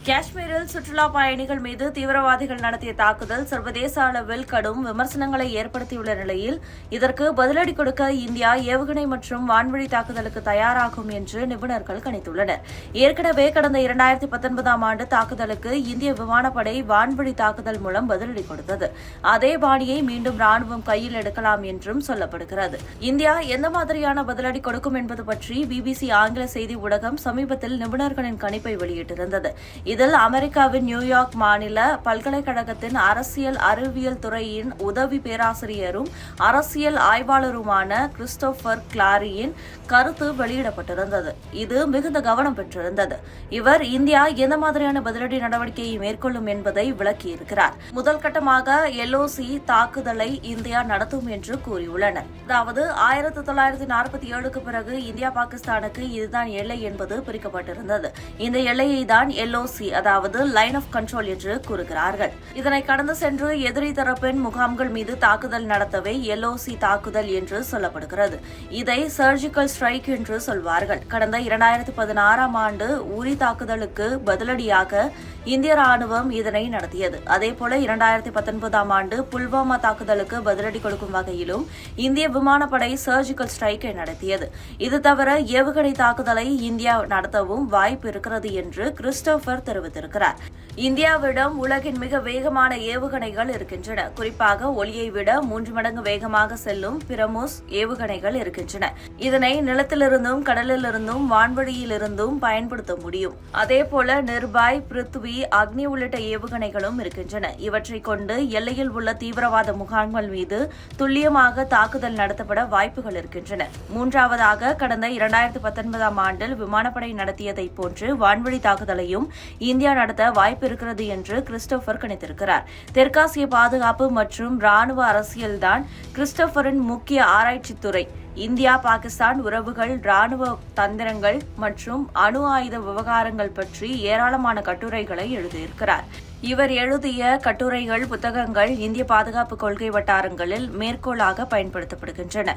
காஷ்மீரில் சுற்றுலா பயணிகள் மீது தீவிரவாதிகள் நடத்திய தாக்குதல் சர்வதேச அளவில் கடும் விமர்சனங்களை ஏற்படுத்தியுள்ள நிலையில் இதற்கு பதிலடி கொடுக்க இந்தியா ஏவுகணை மற்றும் வான்வழி தாக்குதலுக்கு தயாராகும் என்று நிபுணர்கள் கணித்துள்ளனர். ஏற்கனவே கடந்த 2019ஆம் ஆண்டு தாக்குதலுக்கு இந்திய விமானப்படை வான்வழி தாக்குதல் மூலம் பதிலடி கொடுத்தது. அதே பாணியை மீண்டும் ராணுவம் கையில் எடுக்கலாம் என்றும் சொல்லப்படுகிறது. இந்தியா எந்த மாதிரியான பதிலடி கொடுக்கும் என்பது பற்றி பிபிசி ஆங்கில செய்தி ஊடகம் சமீபத்தில் நிபுணர்களின் கணிப்பை வெளியிட்டிருந்தது. இதில் அமெரிக்காவின் நியூயார்க் மாநில பல்கலைக்கழகத்தின் அரசியல் அறிவியல் துறையின் உதவி பேராசிரியரும் அரசியல் ஆய்வாளருமான கிறிஸ்டோபர் கிளாரியின் கருத்து வெளியிடப்பட்டிருந்தது. இது மிகுந்த கவனம் பெற்றிருந்தது. இவர் இந்தியா எந்த மாதிரியான பதிலடி நடவடிக்கையை மேற்கொள்ளும் என்பதை விளக்கியிருக்கிறார். முதல் கட்டமாக எல்ஓசி தாக்குதலை இந்தியா நடத்தும் என்று கூறியுள்ளனர். அதாவது 1947க்கு பிறகு இந்தியா பாகிஸ்தானுக்கு இதுதான் எல்லை என்பது பிரிக்கப்பட்டிருந்தது. இந்த எல்லையை தான் எல்ஓசி அதாவது லைன் ஆஃப் கண்ட்ரோல் என்று கூறுகிறார்கள். இதனை கடந்து சென்று எதிரி தரப்பின் முகாம்கள் மீது தாக்குதல் நடத்தவே எல்ஓசி தாக்குதல் என்று சொல்லப்படுகிறது. இதை சர்ஜிக்கல் ஸ்ட்ரைக் என்று சொல்வார்கள். கடந்த 2016ஆம் ஆண்டு உரி தாக்குதலுக்கு பதிலடியாக இந்திய ராணுவம் இதனை நடத்தியது. அதேபோல 2019ஆம் ஆண்டு புல்வாமா தாக்குதலுக்கு பதிலடி கொடுக்கும் வகையிலும் இந்திய விமானப்படை சர்ஜிக்கல் ஸ்ட்ரைக்கை நடத்தியது. இது தவிர ஏவுகணை தாக்குதலை இந்தியா நடத்தவும் வாய்ப்பு இருக்கிறது என்று கிறிஸ்டோபர் தெரிவித்திருக்கிறார். இந்தியாவிடம் உலகின் மிக வேகமான ஏவுகணைகள் இருக்கின்றன. குறிப்பாக ஒலியை விட 3 மடங்கு வேகமாக செல்லும் பிரமோஸ் ஏவுகணைகள் இருக்கின்றன. இதனை நிலத்திலிருந்தும் கடலிலிருந்தும் வான்வழியிலிருந்தும் பயன்படுத்த முடியும். அதேபோல நிர்பாய், பிருத்வி, அக்னி உள்ளிட்ட ஏவுகணைகளும் இருக்கின்றன. இவற்றை கொண்டு எல்லையில் உள்ள தீவிரவாத முகாம்கள் மீது துல்லியமாக தாக்குதல் நடத்தப்பட வாய்ப்புகள் இருக்கின்றன. மூன்றாவதாக கடந்த 2019ஆம் ஆண்டில் விமானப்படை நடத்தியதை போன்று வான்வழி தாக்குதலையும் இந்தியா நடத்த வாய்ப்பு இருக்கிறது என்று கிறிஸ்டோபர் கணித்திருக்கிறார். தெற்காசிய பாதுகாப்பு மற்றும் ராணுவ அரசியல்தான் கிறிஸ்டோபரின் முக்கிய ஆராய்ச்சி துறை. இந்தியா பாகிஸ்தான் உறவுகள், ராணுவ தந்திரங்கள் மற்றும் அணு ஆயுத விவகாரங்கள் பற்றி ஏராளமான கட்டுரைகளை எழுதியிருக்கிறார். இவர் எழுதிய கட்டுரைகள், புத்தகங்கள் இந்திய பாதுகாப்பு கொள்கை வட்டாரங்களில் மேற்கோளாக பயன்படுத்தப்படுகின்றன.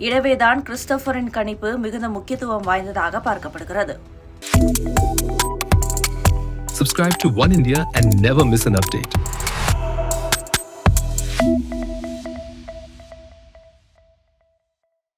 எனவேதான் கிறிஸ்டோபரின் கணிப்பு மிகுந்த முக்கியத்துவம் வாய்ந்ததாக பார்க்கப்படுகிறது. Subscribe to One India and never miss an update.